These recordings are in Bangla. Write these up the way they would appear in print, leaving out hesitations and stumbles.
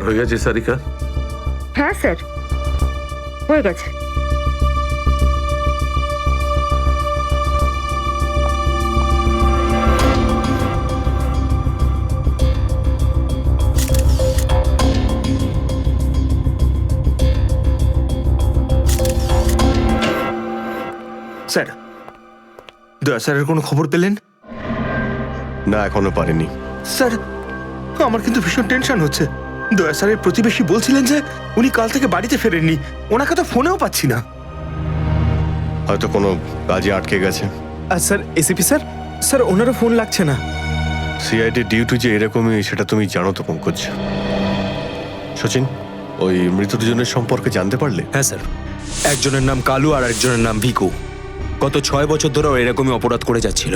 তোমার হয়ে গেছে সারিকা? হ্যাঁ স্যার, হয়ে গেছে। স্যার, দয়া স্যারের কোনো খবর পেলেন? না, এখনো পারিনি। স্যার, আমার কিন্তু ভীষণ টেনশন হচ্ছে। দয়া স্যারের প্রতিবেশী বলছিলেন যে উনি কাল থেকে বাড়িতে ফেরেননি। ওনাকে তো ফোনেও পাচ্ছি না। হয়তো কোনো কাজে আটকে গেছে। আর স্যার এসিপি স্যার, স্যার ওনারও ফোন লাগছে না। সিআইডি ডিউটি যে এরকমই সেটা তুমি জানো তো পঙ্কজ। সচিন, ওই মৃত দুজনের সম্পর্কে জানতে পারলে? হ্যাঁ স্যার, একজনের নাম কালু আর একজনের নাম ভিকু। গত 6 বছর ধরে ও এরকমই অপরাধ করে যাচ্ছিল।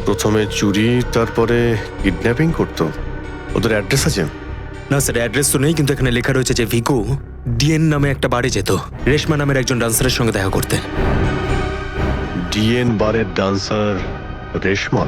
প্রথমে চুরি, তারপরে কিডন্যাপিং করতো। ওদের অ্যাড্রেস আছে? না স্যার, অ্যাড্রেস তো নেই, কিন্তু এখানে লেখা রয়েছে যে ভিকু ডিএন নামে একটা বারে যেত রেশমা নামের একজন ডান্সারের সঙ্গে দেখা করতে। ডিএন বারের ডান্সার রেশমা?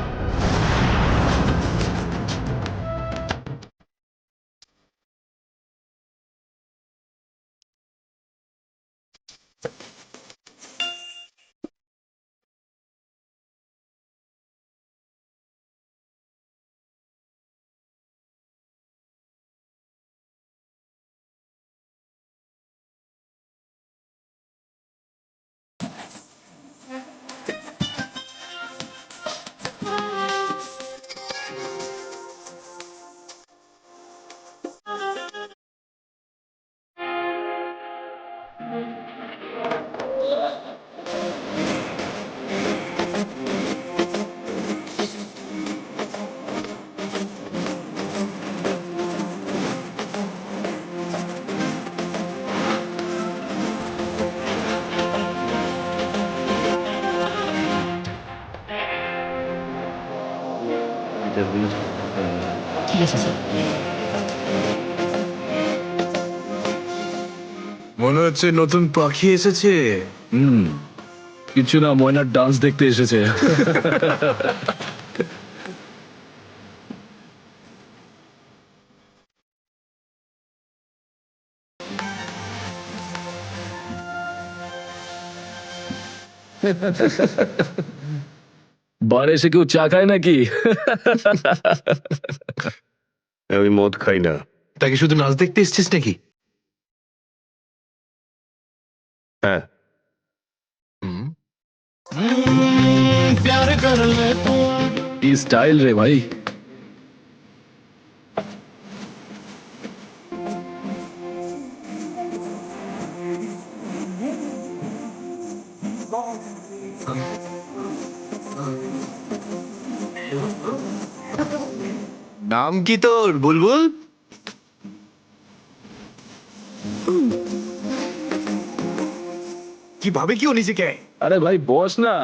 মনে হচ্ছে নতুন পাখি এসেছে। কিছু না, ময়নার ডান্স দেখতে এসেছে। বারে এসে কেউ চা খায় নাকি? আমি মদ খাই না। তাকে শুধু নাচ দেখতে এসেছিস নাকি? হ্যাঁ। কি স্টাইল রে ভাই। নাম কি তোর, বুলবুল? কি ভাবে কি ও নিজেকে? আরে ভাই বস না।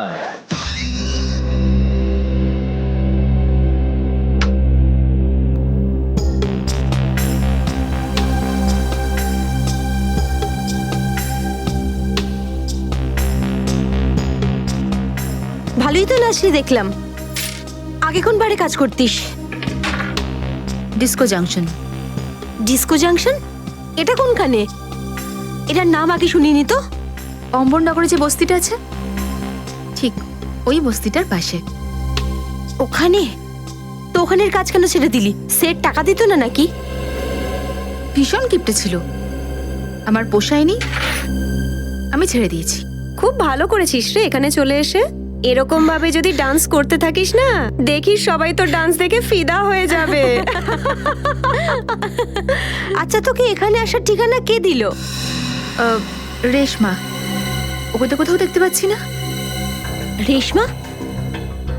ভালোই তো নাচলি দেখলাম। আগে কোন বারে কাজ করতিস? Disco junction. Disco junction? এটা কোনখানে? এটার নাম আগে শুনিনি তো। অম্বরনগরে যে বস্তিটা আছে, ঠিক ওই বস্তিটার পাশে। ওখানে? তো ওখানের কাজ কেন ছেড়ে দিলি? সেট টাকা দিত না নাকি? ভীষণ কিপটে ছিল, আমার পোষায়নি, আমি ছেড়ে দিয়েছি। খুব ভালো করেছিস রে এখানে চলে এসে। এরকম ভাবে যদি ডান্স করতে থাকিস না, দেখিস সবাই তো ডান্স দেখে ফিদা হয়ে যাবে। আচ্ছা, তোকে এখানে আসার ঠিকানা কে দিল? রেশমা, ওকে তো কোথাও দেখতে পাচ্ছি না। রেশমা?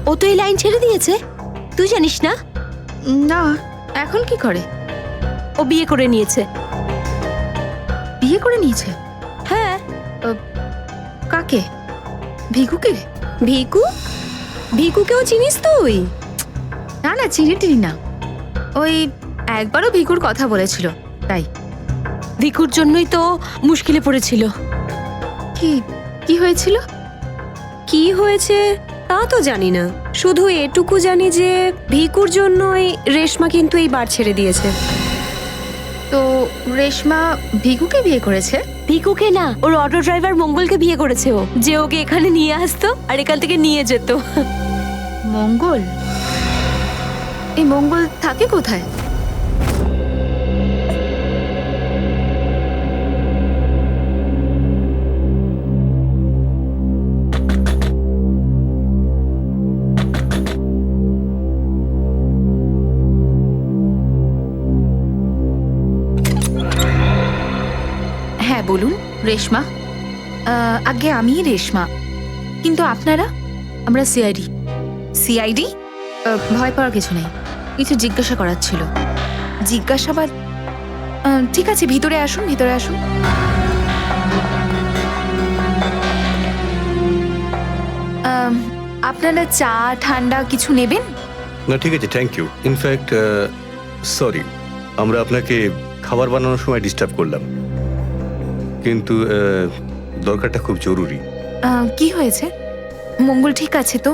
ও তো এই লাইন ছেড়ে দিয়েছে, তুই জানিস না? না, এখন কি করে? ও বিয়ে করে নিয়েছে। বিয়ে করে নিয়েছে? হ্যাঁ। কাকে? ভিকুকে? ভিকু? ভিকুকেও চিনিস তুই? না না, চিনি টিনি না। ওই একবারও ভিকুর কথা বলেছিল, তাই। ভিকুর জন্যই তো মুশকিলে পড়েছিল। কি কি হয়েছিল? কি হয়েছে তা তো জানি না, শুধু এটুকু জানি যে ভিকুর জন্যই রেশমা কিন্তু এই বার ছেড়ে দিয়েছে। তো রেশমা ভিকুকে বিয়ে করেছে? ভিকুকে না, ওর অটো ড্রাইভার মঙ্গলকে বিয়ে করেছে ও, যে ওকে এখানে নিয়ে আসতো আর এখান থেকে নিয়ে যেত। মঙ্গল? এই মঙ্গল থাকে কোথায়? হ্যাঁ বলুন। রেশমা? আগে আমি রেশমা, কিন্তু আপনারা? আমরা সিআইডি। সিআইডি? ভয় পাওয়ার কিছু নেই, কিছু জিজ্ঞাসা করার ছিল। জিজ্ঞাসাবাদ? ঠিক আছে, ভিতরে আসুন, ভিতরে আসুন। আপনারা চা ঠান্ডা কিছু নেবেন? না ঠিক আছে, থ্যাংক ইউ। ইনফ্যাক্ট সরি, আমরা আপনাকে খাবার বানানোর সময় ডিস্টার্ব করলাম, কিন্তু দরকারটা খুব জরুরি। কি হয়েছে? মঙ্গল ঠিক আছে তো?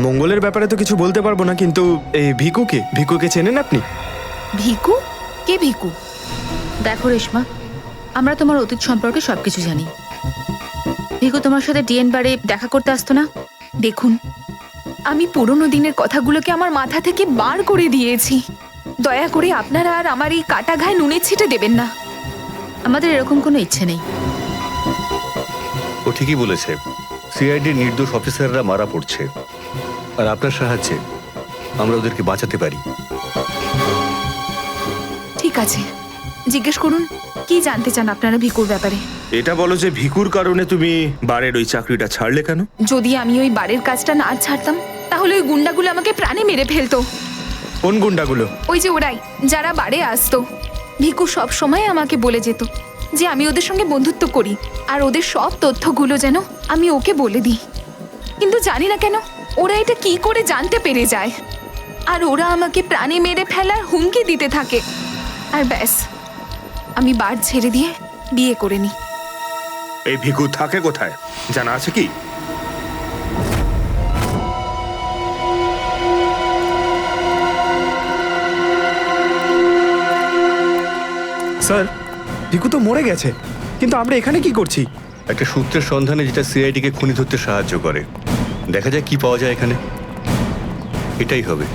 মঙ্গলের ব্যাপারে তো কিছু বলতে পারবো না, কিন্তু এই ভিকুকে চেনেন আপনি? ভিকু? কে ভিকু? দেখো রেশমা, আমরা তোমার অতীত সম্পর্কে সবকিছু জানি। ভিকু তোমার সাথে ডিএন বারে দেখা করতে আসতো না? দেখুন, আমি পুরনো দিনের কথাগুলোকে আমার মাথা থেকে বার করে দিয়েছি। দয়া করে আপনারা আর আমার এই কাটা ঘায়ে নুনের ছিটে দেবেন না। আমাদের এরকম কোনো ইচ্ছে নেই। ও ঠিকই বলেছে, সিআইডির নির্দোষ অফিসাররা মারা পড়ছে, আর আপনার সাহায্যে আমরা ওদেরকে বাঁচাতে পারি। ঠিক আছে, জিজ্ঞেস করুন, কি জানতে চান আপনারা ভিকুর ব্যাপারে? এটা বলো যে ভিকুর কারণে তুমি বারের ওই চাকরিটা ছাড়লে কেন? যদি আমি ওই বাড়ির কাজটা না ছাড়তাম, তাহলে ওই গুন্ডাগুলো আমাকে প্রাণে মেরে ফেলতো। কোন গুন্ডাগুলো? ওই যে ওরাই, যারা বাড়ি আসতো। ভিকু সব সময় আমাকে বলে যেত যে আমি ওদের সঙ্গে বন্ধুত্ব করি, আর ওদের সব তথ্যগুলো যেন আমি ওকে বলে দিই। কিন্তু জানি না কেন ওরা এটা কি করে জানতে পেরে যায়, আর ওরা আমাকে প্রাণে মেরে ফেলার হুমকি দিতে থাকে। আর ব্যাস, আমি বার ছেড়ে দিয়ে বিয়ে করে নিই। এই ভিকু থাকে কোথায় জানা আছে কি? স্যার, ভিকু তো মরে গেছে, কিন্তু আমরা এখানে কি করছি? একটা সূত্রের সন্ধানে যেটা সিআইডিকে খুনি ধরতে সাহায্য করে। দেখা যায় কি পাওয়া যায় এখানে, এটাই হবে।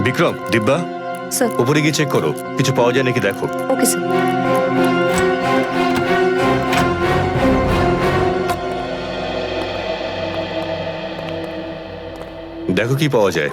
বিক্রম, দিব্যা, স্যার। উপরে গিয়ে চেক করো, কিছু পাওয়া যায় নাকি দেখো। Okay sir. দেখো কি পাওয়া যায়।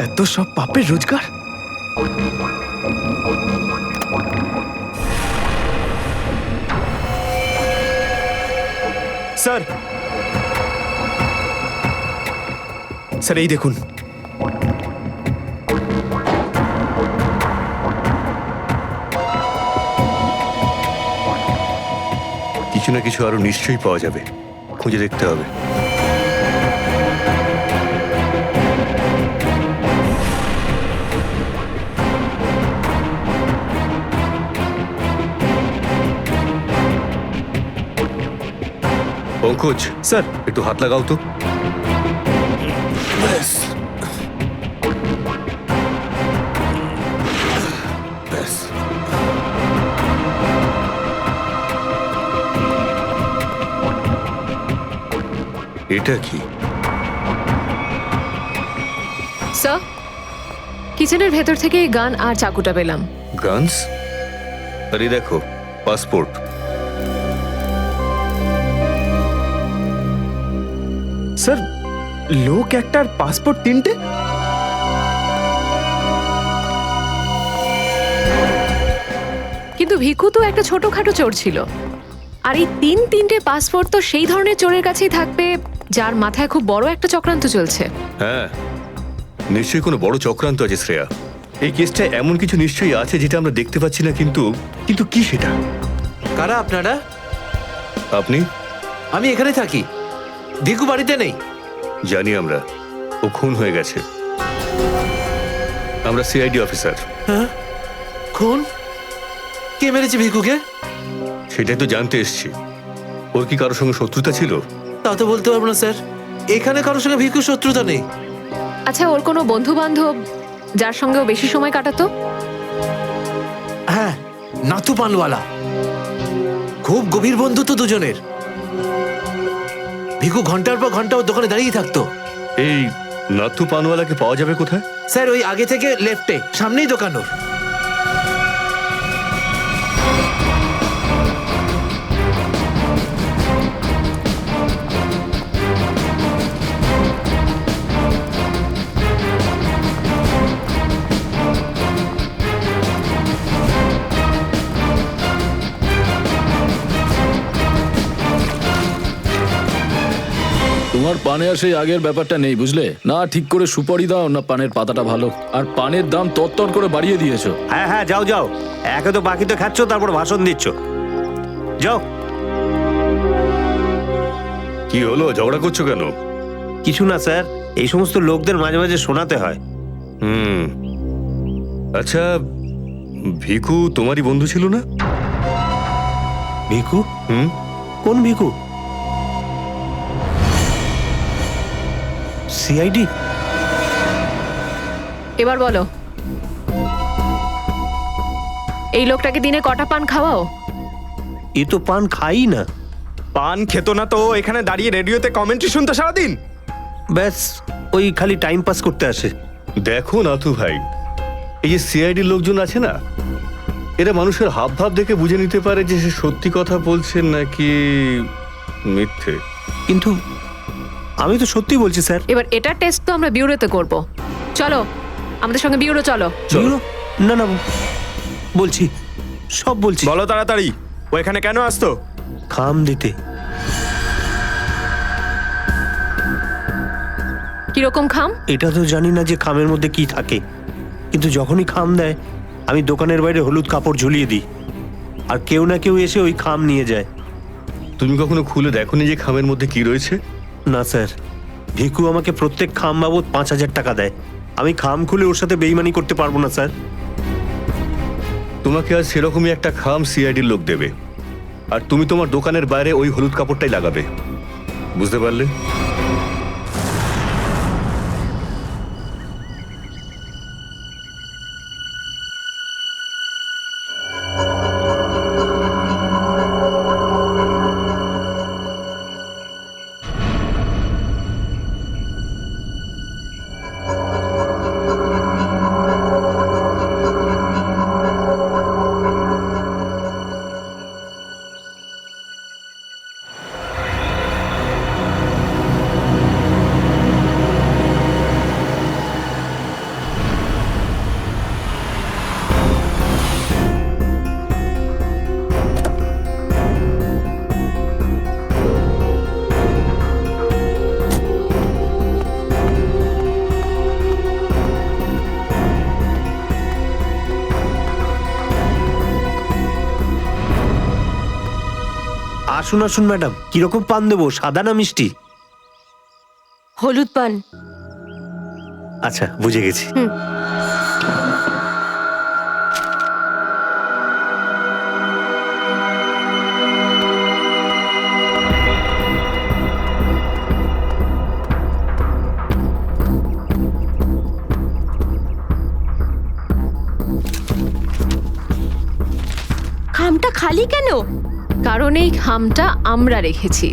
এত সব পাপের রোজগার! স্যার, স্যার এই দেখুন। কিছু না কিছু আরো নিশ্চয়ই পাওয়া যাবে, খুঁজে দেখতে হবে। পঙ্কজ, স্যার, একটু হাত লাগাও তো। এটা কি? স্যার, কিচেনের ভেতর থেকে গান আর চাকুটা পেলাম। গানস? আরে দেখো, পাসপোর্ট। স্যার, লোক একটার পাসপোর্ট তিনটে? কিন্তু ভিকু তো একটা ছোটখাটো চোর ছিল, আর এই তিনটে পাসপোর্ট তো সেই ধরনের চোরের কাছেই থাকবে যার মাথায় খুব বড় একটা চক্রান্ত চলছে। হ্যাঁ, নিশ্চয়ই কোনো বড় চক্রান্ত আছে শ্রেয়া। এই কেসটা এমন কিছু নিশ্চয়ই আছে যেটা আমরা দেখতে পাচ্ছি না, কিন্তু কিন্তু কি সেটা? কারা আপনারা? আপনি? আমি এখানে থাকি, ভিকু বাড়িতে নেই। জানি আমরা, ও খুন হয়ে গেছে। আমরা সিআইডি অফিসার। হ্যাঁ, খুন? কে মেরেছে ভিকুকে? সেটাই তো জানতে এসছি। ওর কি কারোর সঙ্গে শত্রুতা ছিল? তা তো বলতে পারবো না স্যার, এখানে কারোর সঙ্গে ভিকুর শত্রুতা নেই। আচ্ছা, ওর কোনো বন্ধু বান্ধব যার সঙ্গে ও বেশি সময় কাটাতো? হ্যাঁ, নাথু পানওয়ালা। খুব গভীর বন্ধুত্ব দুজনের। ভিকু ঘন্টার পর ঘন্টা ওর দোকানে দাঁড়িয়ে থাকতো। এই নাথু পানওয়ালাকে পাওয়া যাবে কোথায়? স্যার, ওই আগে থেকে লেফটে, সামনেই দোকান ওর। তোমার পানে আর সেই আগের ব্যাপারটা নেই, বুঝলে? না ঠিক করে সুপারি দাও, না পানের পাতাটা ভালো। আর পানের দাম তত্তর করে বাড়িয়ে দিয়েছো। হ্যাঁ হ্যাঁ, যাও যাও, একে তো বাকিতে খাচ্ছ, তারপর ভাষণ দিচ্ছ। যাও। কি হলো, ঝগড়া করছো কেন? কিছু না স্যার, এই সমস্ত লোকদের মাঝে মাঝে শোনাতে হয়। হুম, আচ্ছা, ভিকু তোমারই বন্ধু ছিল না? ভিকু? হুম, কোন ভিকু? সিআইডি? এবার বলো, এই লোকটাকে দিনে কটা পান খাওয়াও? এ তো পান খাই না। পান খেত না তো এখানে দাঁড়িয়ে রেডিওতে কমেন্ট্রি শুনতো সারাদিন? ব্যাস, ওই খালি টাইম পাস করতে আসে। দেখো নাথু ভাই, এই যে সিআইডির লোকজন আছে না, এরা মানুষের হাব ভাব দেখে বুঝে নিতে পারে যে সে সত্যি কথা বলছে নাকি মিথ্যে। কিন্তু আমি তো সত্যি বলছি স্যার। এবার এটার টেস্ট তো আমরা বিউরোতে করব। চলো আমাদের সঙ্গে বিউরো চলো। চলো। না না, বলছি, সব বলছি। বলো তাড়াতাড়ি, ও এখানে কেন আসতো? খাম দিতে। কিরকম খাম? এটা তো জানি না যে খামের মধ্যে কি থাকে, কিন্তু যখনই খাম দেয় আমি দোকানের বাইরে হলুদ কাপড় ঝুলিয়ে দিই, আর কেউ না কেউ এসে ওই খাম নিয়ে যায়। তুমি কখনো খুলে দেখোনি যে খামের মধ্যে কি রয়েছে? না স্যার, ভিকু আমাকে প্রত্যেক খাম বাবদ 5,000 টাকা দেয়। আমি খাম খুলে ওর সাথে বেইমানি করতে পারবো না স্যার। তোমাকে আজ সেরকমই একটা খাম সিআইডির লোক দেবে, আর তুমি তোমার দোকানের বাইরে ওই হলুদ কাপড়টাই লাগাবে। বুঝতে পারলে? আসুন আসুন ম্যাডাম, কিরকম পান দেবো, সাদা না মিষ্টি? হলুদ পান। আচ্ছা, বুঝে গেছি। খামটা খালি কেন? কারণ এই খামটা আমরা রেখেছি।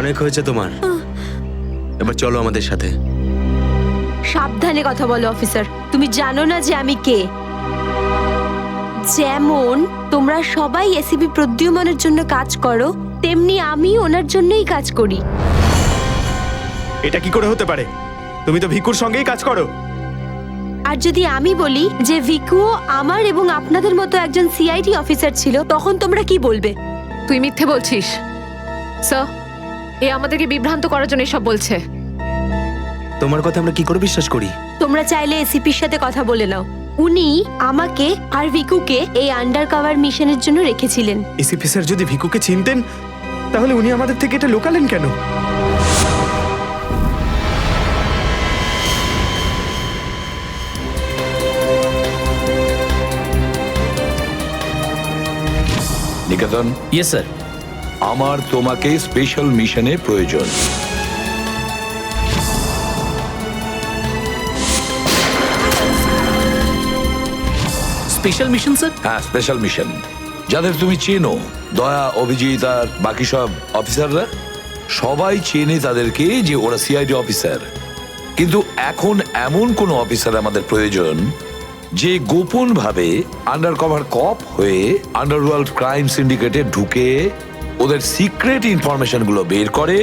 অনেক হয়েছে তোমার, এবার চলো আমাদের সাথে। সাবধানে কথা বলো অফিসার, তুমি জানো না যে আমি কে। যেমন তোমরা সবাই এসিপি প্রদ্যুম্নের জন্য কাজ করো, তেমনি আমি ওনার জন্যই কাজ করি। এটা কি করে হতে পারে? তুমি তো ভিকুর সঙ্গেই কাজ করো। আর যদি আমি বলি যে ভিকুও আমার এবং আপনাদের মতো একজন সিআইডি অফিসার ছিল, তখন তোমরা কি বলবে? তুই মিথ্যে বলছিস স্যার। এ আমাদেরকে বিভ্রান্ত করার জন্য সব বলছে। তোমার কথা আমরা কি করে বিশ্বাস করি? তোমরা চাইলে এসিপির সাথে কথা বলে নাও। উনি আমাকে আর ভিকুকে এই আন্ডার কভার মিশনের জন্য রেখেছিলেন। এসিপি স্যার যদি ভিকুকে চিনতেন তাহলে উনি আমাদের থেকে এটা লোকালেন কেন? নিকেতন, ইয়েস স্যার। আমার তোমাকে স্পেশাল মিশনে প্রয়োজন। Special mission sir? হ্যাঁ, স্পেশাল মিশন। যাদের তুমি চেনো, দয়া, অভিজিৎ আর বাকি সব অফিসাররা, সবাই চেনে তাদেরকে যে ওরা সিআইডি অফিসার। কিন্তু এখন এমন কোন অফিসার আমাদের প্রয়োজন যে গোপন ভাবে আন্ডার কভার কপ হয়ে আন্ডারওয়ার্ল্ড ক্রাইম সিন্ডিকেটে ঢুকে ওদের সিক্রেট ইনফরমেশন গুলো বের করে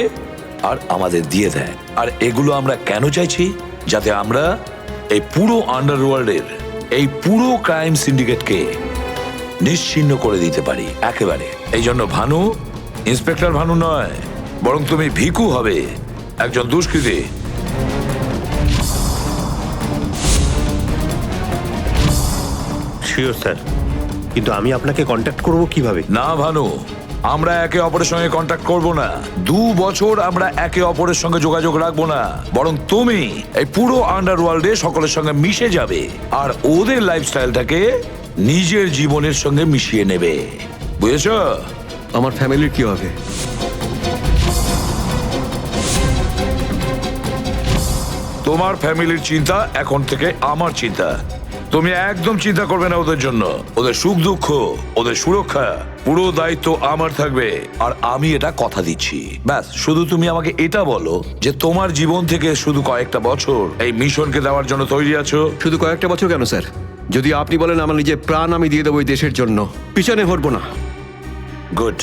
আর আমাদের দিয়ে দেয়। আর এগুলো আমরা কেন চাইছি? যাতে আমরা এই পুরো আন্ডারওয়ার্ল্ডের এই পুরো ক্রাইম সিন্ডিকেটকে নিশ্চিহ্ন করে দিতে পারি একেবারে। এই জন্য ভানু ইন্সপেক্টর ভানু নয়, বরং তুমি ভিকু হবে, একজন দুষ্কৃতী। শিওর স্যার, কিন্তু আমি আপনাকে কন্ট্যাক্ট করব কিভাবে? না ভানু, আমরা একে অপরের সঙ্গে কন্ট্যাক্ট করব না। 2 বছর আমরা একে অপরের সঙ্গে যোগাযোগ রাখবো না, বরং তুমি এই পুরো আন্ডারওয়ার্ল্ডে সকলের সঙ্গে মিশে যাবে আর ওদের লাইফস্টাইলটাকে নিজের জীবনের সঙ্গে মিশিয়ে নেবে। বুঝেছো? আমার ফ্যামিলির কি হবে? তোমার ফ্যামিলির চিন্তা এখন থেকে আমার চিন্তা। তুমি একদম চিন্তা করবে না ওদের জন্য। ওদের সুখ দুঃখ, ওদের সুরক্ষা, পুরো দায়িত্ব আমার থাকবে। আর আমি এটা কথা দিচ্ছি। ব্যাস, শুধু তুমি আমাকে এটা বলো যে তোমার জীবন থেকে শুধু কয়েকটা বছর এই মিশনকে দেওয়ার জন্য তৈরি আছো। শুধু কয়েকটা বছর কেন স্যার? যদি আপনি বলেন আমার নিজের প্রাণ আমি দিয়ে দেবো এই দেশের জন্য, পিছনে হটবো না। গুড।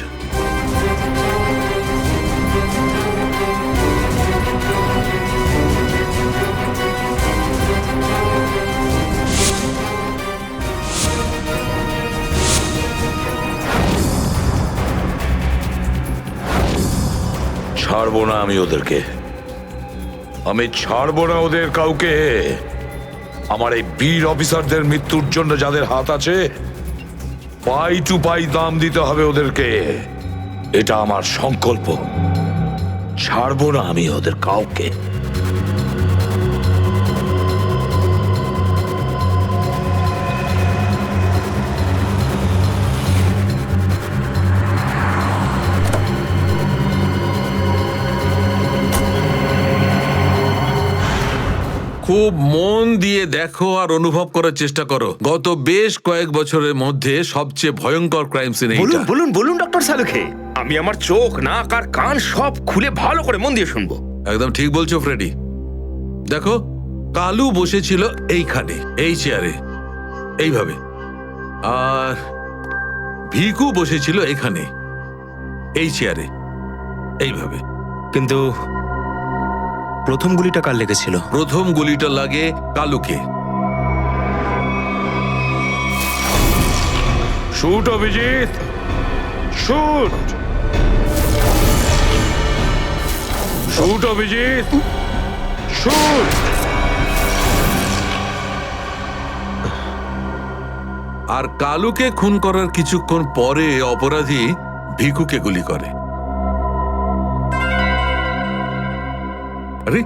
ছাড়বো না আমি ওদেরকে, আমি ছাড়বো না ওদের কাউকে। আমার এই বীর অফিসারদের মৃত্যুর জন্য যাদের হাত আছে, পাই টু পাই দাম দিতে হবে ওদেরকে। এটা আমার সংকল্প। ছাড়বো না আমি ওদের কাউকে। খুব মন দিয়ে দেখো আর অনুভব করার চেষ্টা করো। গত বেশ কয়েক বছরের মধ্যে সবচেয়ে ভয়ঙ্কর ক্রাইম সিন বলুন এইটা। বলুন বলুন ডক্টর সালুখে, আমি আমার চোখ, নাক আর কান সব খুলে ভালো করে মন দিয়ে শুনবো। একদম ঠিক বলছো ফ্রেডি। দেখো, কালু বসেছিল এইখানে, এই চেয়ারে, এইভাবে, আর ভিকু বসেছিল এখানে, এই চেয়ারে, এইভাবে। কিন্তু প্রথম গুলিটা কার লেগেছিল? প্রথম গুলিটা লাগে কালুকে। Shoot Abhijit, shoot. Shoot Abhijit, shoot. আর কালুকে খুন করার কিছুক্ষণ পরে অপরাধী ভিকুকে গুলি করে। আরে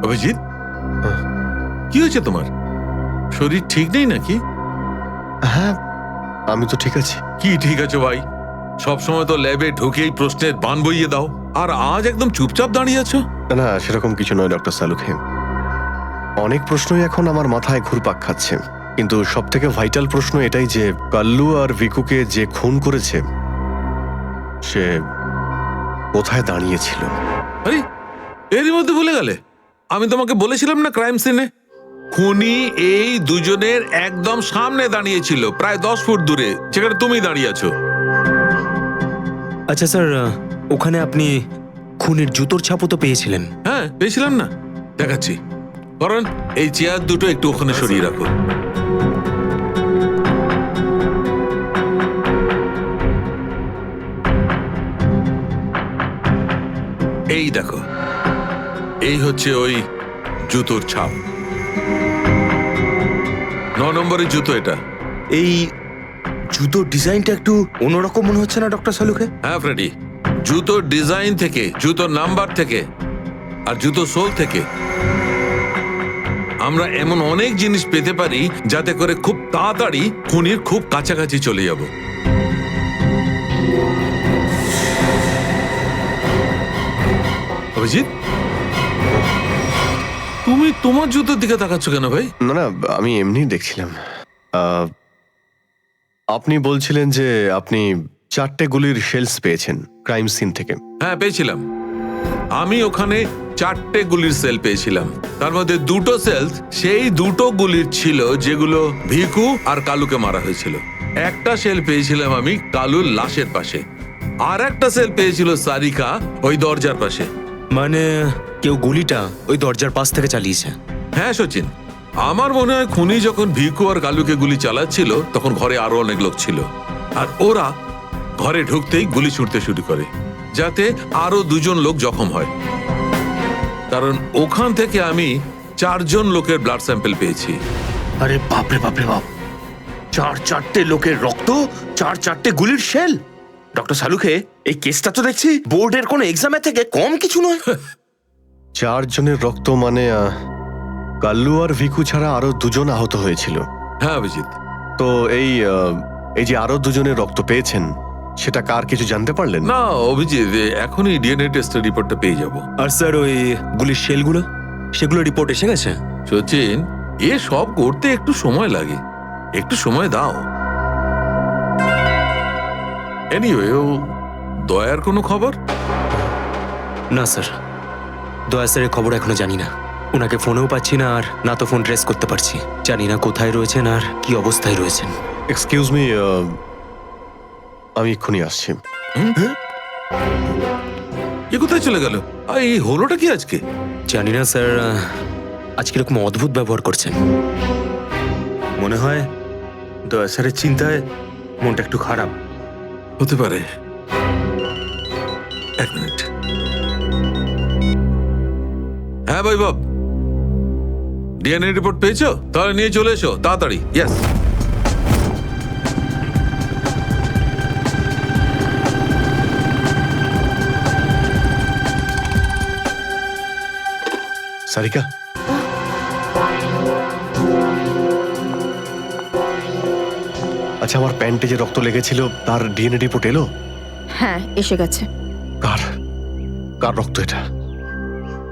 অভিজিৎ, কি হয়েছে তোমার? শরীর ঠিক নেই নাকি? হ্যাঁ, আমি তো ঠিক আছি। কি ঠিক আছে ভাই? সবসময় তো ল্যাবে ঢুকেই প্রশ্নের বান বইয়ে দাও, আর আজ একদম চুপচাপ দাঁড়িয়ে আছো। না, সেরকম কিছু নয় ডক্টর সালুখে। অনেক প্রশ্নই এখন আমার মাথায় ঘুরপাক খাচ্ছে, কিন্তু সব থেকে ভাইটাল প্রশ্ন এটাই যে কাল্লু আর ভিকুকে যে খুন করেছে সে কোথায় দাঁড়িয়েছিল। আরে এরই মধ্যে ভুলে গেলে? আমি তোমাকে বলেছিলাম না ক্রাইম সিনে খুনি এই দুজনের একদম সামনে দাঁড়িয়েছিল, প্রায় 10 ফুট দূরে, যেখানে তুমি দাঁড়িয়ে আছো। আচ্ছা স্যার, ওখানে আপনি খুনের জুতোর ছাপও তো পেয়েছিলেন। হ্যাঁ পেয়েছিলাম না, দেখাচ্ছি। কারণ এই চেয়ার দুটো একটু ওখানে সরিয়ে রাখো। এই দেখো, এই হচ্ছে ওই জুতোর ছাপ। 9 নম্বরের জুতো এটা। এই জুতোর ডিজাইনটা একটু অন্যরকম মনে হচ্ছে না ডক্টর সালুকে? হ্যাঁ ফ্রেডি, জুতোর ডিজাইন থেকে, জুতোর নাম্বার থেকে আর জুতো সোল থেকে আমরা এমন অনেক জিনিস পেতে পারি যাতে করে খুব তাড়াতাড়ি খুনির খুব কাছাকাছি চলে যাব। অভিজিৎ, তুমি তোমার জুতোর দিকে তাকাচ্ছ কেন ভাই? না না, আমি এমনি দেখছিলাম। আপনি বলছিলেন যে আপনি 4টে গুলির শেলস পেয়েছেন ক্রাইম সিন থেকে। হ্যাঁ পেয়েছিলাম। আমি ওখানে 4টে গুলির সেল পেয়েছিলাম। তার মধ্যে 2টো সেল সেই 2টো গুলির ছিল যেগুলো ভিকু আর কালুকে মারা হয়েছিল। একটা সেল পেয়েছিলাম আমি কালুর লাশের পাশে, আর একটা সেল পেয়েছিল সারিকা ওই দরজার পাশে। মানে কেউ গুলিটা ওই দরজার পাশ থেকে চালিয়েছে? হ্যাঁ সচিন, আমার মনে হয় খুনি যখন ভিকু আর কালুকে গুলি চালাচ্ছিল তখন ঘরে আরো অনেক লোক ছিল, আর ওরা ঘরে ঢুকতেই গুলি ছুটতে শুরু করে যাতে আরো 2জন লোক জখম হয়। কারণ ওখান থেকে আমি 4জন লোকের ব্লাড স্যাম্পল পেয়েছি। আরে বাপরে বাপরে বাপ, 4টে লোকের রক্ত, 4টে গুলির শেল। ডক্টর সালুকে, এই কেসটা তো দেখছি বোর্ডের কোনো এক্সামের থেকে কম কিছু নয়। 4 জনের রক্ত মানে কাল্লু আর ভিকু ছাড়া আরো 2জন আহত হয়েছিল। হ্যাঁ অভিজিৎ। তো এই যে আরো 2জনের রক্ত পেয়েছেন, সেটা কার কিছু জানতে পারলেন? না অভিজিৎ, এখনই ডিএনএ টেস্টের রিপোর্টটা পেয়ে যাব। আর স্যার ওই গুলির শেলগুলো, সেগুলো রিপোর্ট এসে গেছে? সচিন, এ সব করতে একটু সময় লাগে, একটু সময় দাও। এনিওয়ে, ও দয়ার কোনো খবর? না স্যার, দয়া স্যারের খবর এখনো জানি না। ওনাকে ফোনেও পাচ্ছি না, আর না তো ফোন ট্রেস করতে পারছি। জানি না কোথায় রয়েছেন আর কি অবস্থায় রয়েছেন। এক্সকিউজ মি, আমি এক্ষুনি আসছি। এ কোথায় চলে গেল? এই হলোটা কি আজকে? জানি না স্যার, আজ কিরকম অদ্ভুত ব্যবহার করছেন। মনে হয় দয়া স্যারের চিন্তায় মনটা একটু খারাপ। হতে পারে। 1 মিনিট। হ্যাঁ বৈভব, ডিএনএ রিপোর্ট পেয়েছো? তাহলে নিয়ে চলে এসো তাড়াতাড়ি। ইয়েস। সারিকা, আচ্ছা, আমার প্যান্টে যে রক্ত লেগেছিল তার ডিএনএ রিপোর্ট এলো? হ্যাঁ এসে গেছে। কার কার রক্ত এটা?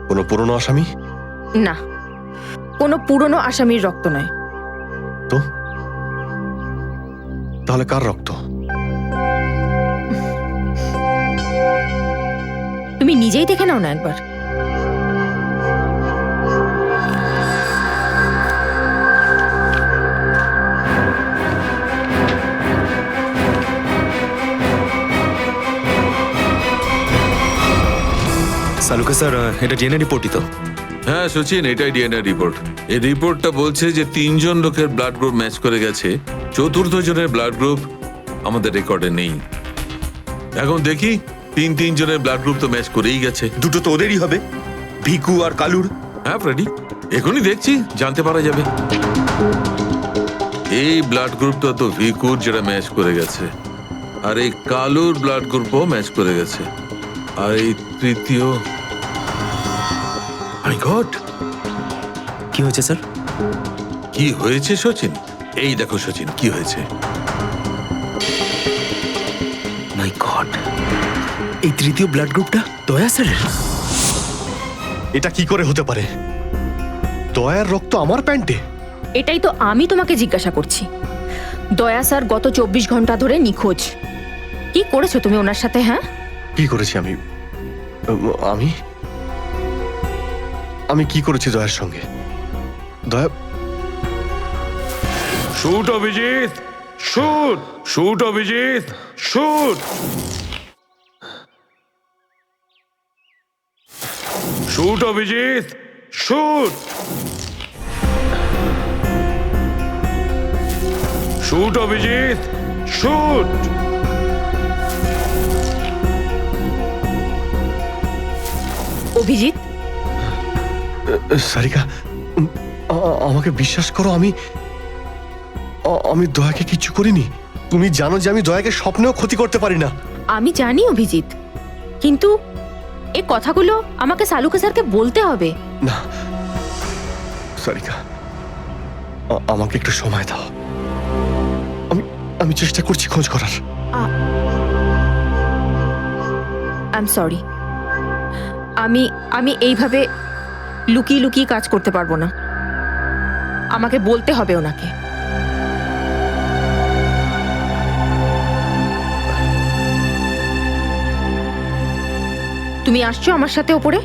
কোনো পুরনো আসামি? না, কোনো পুরনো আসামির রক্ত নয়। তো তাহলে কার রক্ত? তুমি নিজেই দেখে নাও না একবার। সালুকে স্যার, এটা ডিএনএ রিপোর্টই তো? হ্যাঁ সচিন, এটাই ডিএনএ রিপোর্ট। এই রিপোর্টটা বলছে যে 3জন লোকের ব্লাড গ্রুপ ম্যাচ করে গেছে, 4র্থ জনের ব্লাড গ্রুপ আমাদের রেকর্ডে নেই। এখন দেখি 3 জনের ব্লাড গ্রুপ তো ম্যাচ করেই গেছে। 2টো তো ওদেরই হবে, ভিকু আর কালুর। হ্যাঁ ফ্রেডি, এখনই দেখছি, জানতে পারা যাবে। এই ব্লাড গ্রুপটা তো ভিকুর, যেটা ম্যাচ করে গেছে, আর এই কালুর ব্লাড গ্রুপও ম্যাচ করে গেছে, আর এই তৃতীয়। মাই গড, কি হয়েছে স্যার? কি হয়েছে সচিন? এই দেখো সচিন, কি হয়েছে। মাই গড, এই তৃতীয় ব্লাড গ্রুপটা দয়া স্যারের? এটা কি করে হতে পারে? দয়ার রক্ত আমার প্যান্টে? এটাই তো আমি তোমাকে জিজ্ঞাসা করছি। দয়া স্যার গত 24 ঘন্টা ধরে নিখোঁজ। কি করেছো তুমি ওনার সাথে? হ্যাঁ, কি করেছি আমি? আমি আমি কি করেছি দয়ার সঙ্গে? দয়া, shoot Abhijit, shoot, shoot Abhijit, shoot, shoot Abhijit, shoot, shoot Abhijit, shoot. Abhijit, Sarika, আমাকে বিশ্বাস করো, আমি দয়াকে কিচ্ছু করিনি। তুমি জানো যে আমি দয়াকে স্বপ্নেও ক্ষতি করতে পারি না। আমি জানি অভিজিৎ, কিন্তু এই কথাগুলো আমাকে সালুকে স্যারকে বলতে হবে। না সারিকা, আমাকে একটু সময় দাও। আমি চেষ্টা করছি খোঁজ করার। আই এম সরি, আমি এইভাবে লুকিয়ে লুকিয়ে কাজ করতে পারবো না। আমাকে বলতে হবে ওনাকে। তুমি আসছো আমার সাথে ওপরে?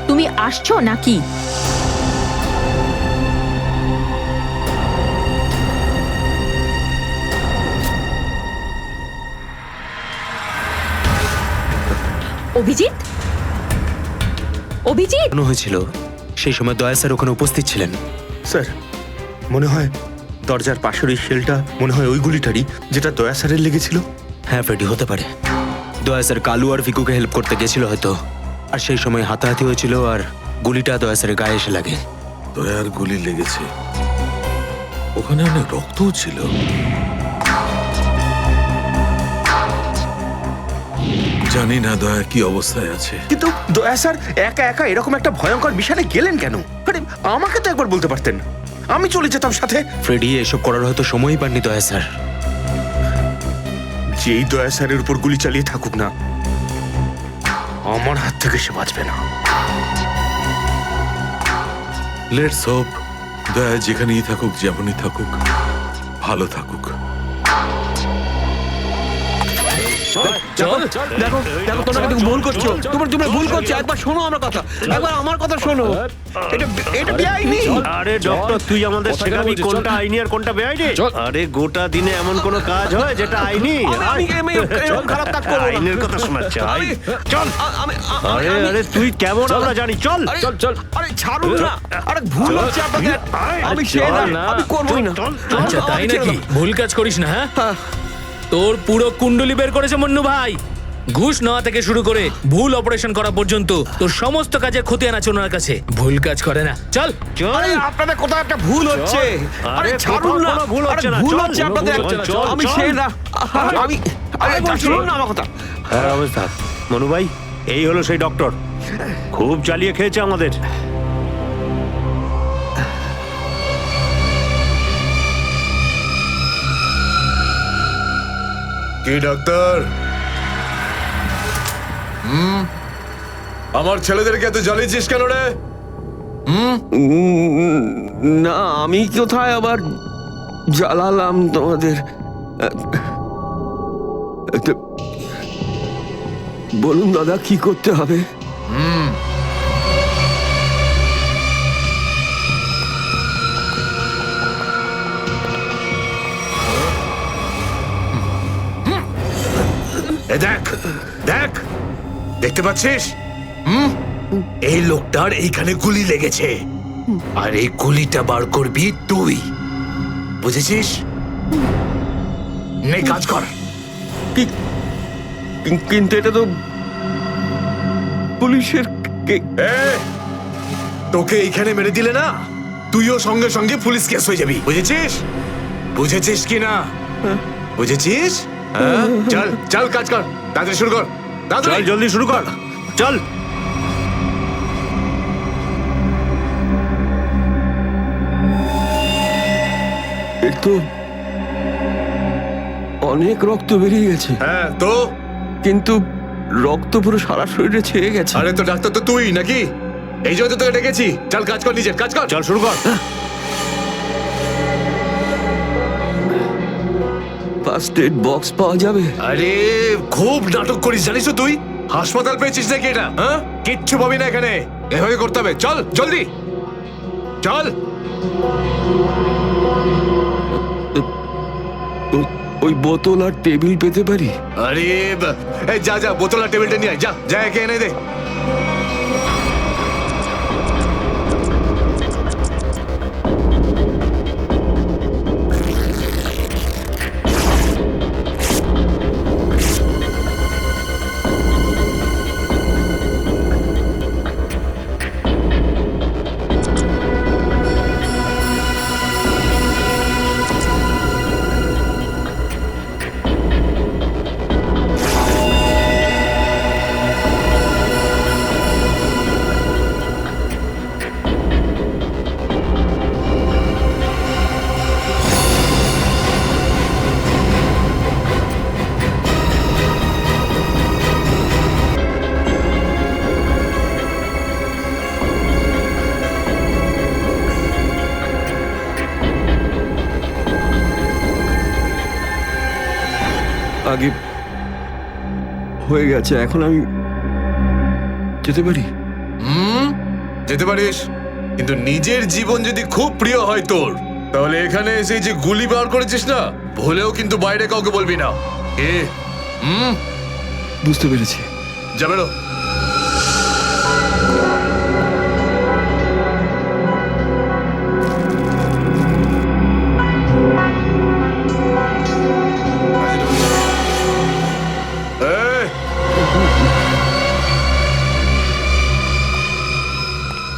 তুমি আসছো নাকি? অভিজিৎ, অভিজিৎ, মনে হয়েছিল সেই সময় দয়া স্যার ওখানে উপস্থিত ছিলেন। স্যার, মনে হয় দরজার পাশের ওই শেলটা মনে হয় ওই গুলিটারই, যেটা দয়া স্যারের লেগেছিল। হ্যাঁ ফ্রেডি, হতে পারে। দয়া স্যার কালু আর ভিকুকে হেল্প করতে গেছিল হয়তো, আর সেই সময় হাতাহাতি হয়েছিল আর গুলিটা দয়া স্যারের গায়ে এসে লাগে। দয়ার গুলি লেগেছে, ওখানে অনেক রক্তও ছিল। জানি না দয়া কি অবস্থায় আছে। কিন্তু দয়া স্যার একা একা এরকম একটা ভয়ঙ্কর মিশনে গেলেন কেন? আরে আমাকে তো একবার বলতে পারতেন, আমি চলে যেতাম সাথে। ফ্রেডি, এসব করার হয়তো সময়ই পাননি দয়া স্যার। যেই দয়া স্যারের উপর গুলি চালিয়ে থাকুক না, আমার হাত থেকে সে বাঁচবে না। লেটস হোপ দয়া যেখানেই থাকুক, যেমনই থাকুক, ভালো থাকুক। দেখো দেখো, তোমরা কিন্তু ভুল করছো। তোমরা ভুল করছো। একবার শোনো আমার কথা, একবার আমার কথা শোনো। এটা বেআইনি। আরে ডক্টর, তুই আমাদের শেখাবি কোনটা আইনি আর কোনটা বেআইনি? আরে গোটা দিনে এমন কোনো কাজ হয় যেটা আইনি? এরকম খারাপ কাজ করবো না। আইনের কথা শোনাচ্ছে। চল। আরে আরে তুই কেমন আমরা জানি। চল চল চল। আরে ছাড়ুন না। আরে ভুল হচ্ছে আপনাদের। আমি সে না, আমি করবই না। আচ্ছা তাই নাকি? ভুল কাজ করিস না। হ্যাঁ, তোর পুরো কুণ্ডলি বের করেছে মন্নু ভাই। ঘুষ নেওয়া থেকে শুরু করে ভুল অপারেশন করা পর্যন্ত তোর সমস্ত কাজের খতিয়ান আছে ওনার কাছে। ভুল কাজ করে না। চল। আরে আপনাদের কোথাও একটা ভুল হচ্ছে। আরে ছাড়ুন না। ভুল হচ্ছে না। ভুল হচ্ছে আপনাদের। আমি সে না। আমি আরে শুনুন না আমার কথা। হ্যাঁ অবস্থা মনু ভাই, এই হলো সেই ডক্টর, খুব জ্বালিয়ে খেয়েছে আমাদের। কি ডাক্তার? আমার ছেলেদেরকে এত জ্বালিয়েছিস কেন রে? না, আমি কোথায় আবার জ্বালালাম তোমাদের? বলুন দাদা, কি করতে হবে? দেখ দেখ, দেখতে পাচ্ছিস? এই লোকটার এইখানে গুলি লেগেছে, আর এই গুলিটা বার করবি তুই, বুঝেছিস? নে কাজ কর। কিন্তু এটা তো পুলিশের। তোকে এইখানে মেরে দিলে না, তুইও সঙ্গে সঙ্গে পুলিশ কেস হয়ে যাবি, বুঝেছিস? বুঝেছিস কি না? বুঝেছিস? চল চল, কাজ কর, তাড়াতাড়ি শুরু কর। চল জলদি শুরু কর, চল। এর তো অনেক রক্ত বেরিয়ে গেছে। হ্যাঁ তো? কিন্তু রক্ত পুরো সারা শরীরে ছেয়ে গেছে। আরে তো ডাক্তার তো তুই নাকি? এই জন্য তো তোকে ডেকেছি। চল কাজ কর, নিজের কাজ কর। চল শুরু কর। ফার্স্ট এড বক্স পাওয়া যাবে? আরে খুব নাটক করিস জানিস তো তুই? হাসপাতাল পেয়েছিস নাকি এটা? হ্যাঁ, কিচ্ছু পাবি না এখানে। এভাবে করতে হবে। চল জলদি চল। ওই বোতল আর টেবিল পেতে পারি? আরে এই যা যা, বোতল আর টেবিলটা নিয়ে আয়, যা যা, একে এনে দে। আগে হয়ে গেছে, এখন আমি যেতে পারি? যেতে পারিস, কিন্তু নিজের জীবন যদি খুব প্রিয় হয় তোর, তাহলে এখানে এসে যে গুলি বার করেছিস না, ভুলেও কিন্তু বাইরে কাউকে বলবি না। বুঝতে পেরেছি। যা বেরো।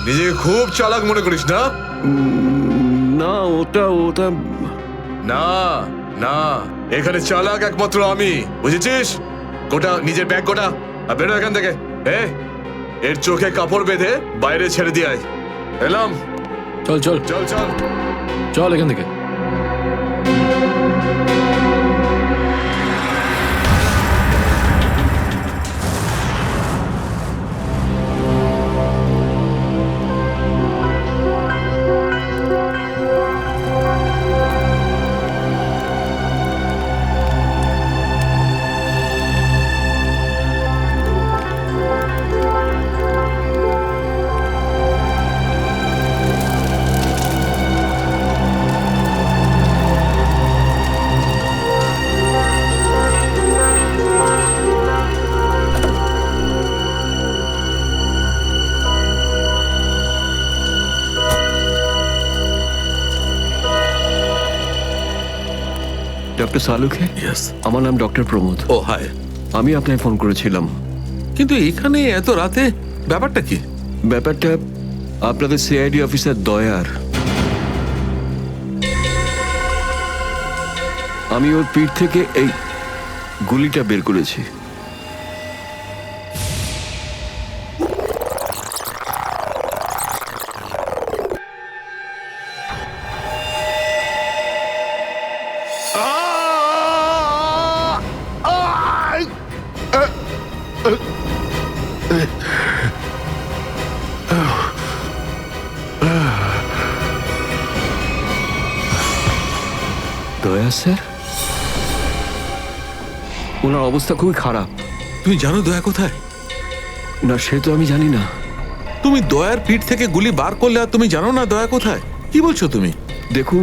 নিজেকে খুব চালাক মনে করিস না? না, ওটা না না, এখানে চালাক একমাত্র আমি, বুঝেছিস? গোটা নিজের ব্যাগ গোটা, আর বেরো এখান থেকে। এর চোখে কাপড় বেঁধে বাইরে ছেড়ে দিয়ে আয়। এলাম। চল চল চল চল চল এখান থেকে। ডক্টর সালুখে? ইয়েস। আমার নাম ডক্টর প্রমোদ। ও হাই। আমি আপনাকে ফোন করেছিলাম। কিন্তু এখানে এত রাতে ব্যাপারটা কি? ব্যাপারটা আপনাদের সিআইডি অফিসার দয়ার। আমি ওর পিঠ থেকে এই গুলিটা বের করেছি। দয়া স্যার, ওনার অবস্থা খুবই খারাপ। তুমি জানো দয়া কোথায়? না, সে তো আমি জানি না। তুমি দয়ার পিঠ থেকে গুলি বার করলে আর তুমি জানো না দয়া কোথায়? কি বলছো তুমি? দেখুন,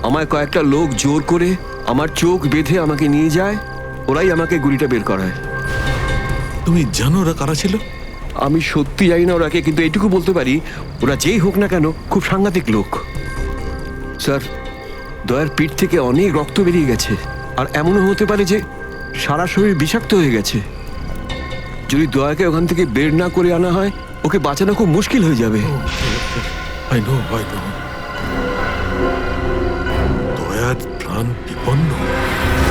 আমায় কয়েকটা লোক জোর করে আমার চোখ বেঁধে আমাকে নিয়ে যায়, ওরাই আমাকে গুলিটা বের করায়। তুমি জানো ওরা কারা ছিল? আমি সত্যি জানি না ওরাকে, কিন্তু এইটুকু বলতে পারি ওরা যেই হোক না কেন খুব সাংঘাতিক লোক। স্যার, দয়ার পিঠ থেকে অনেক রক্ত বেরিয়ে গেছে, আর এমনও হতে পারে যে সারা শরীর বিষাক্ত হয়ে গেছে। যদি দয়াকে ওখান থেকে বের না করে আনা হয়, ওকে বাঁচানো খুব মুশকিল হয়ে যাবে। I know. দয়ার প্রাণ বিপন্ন।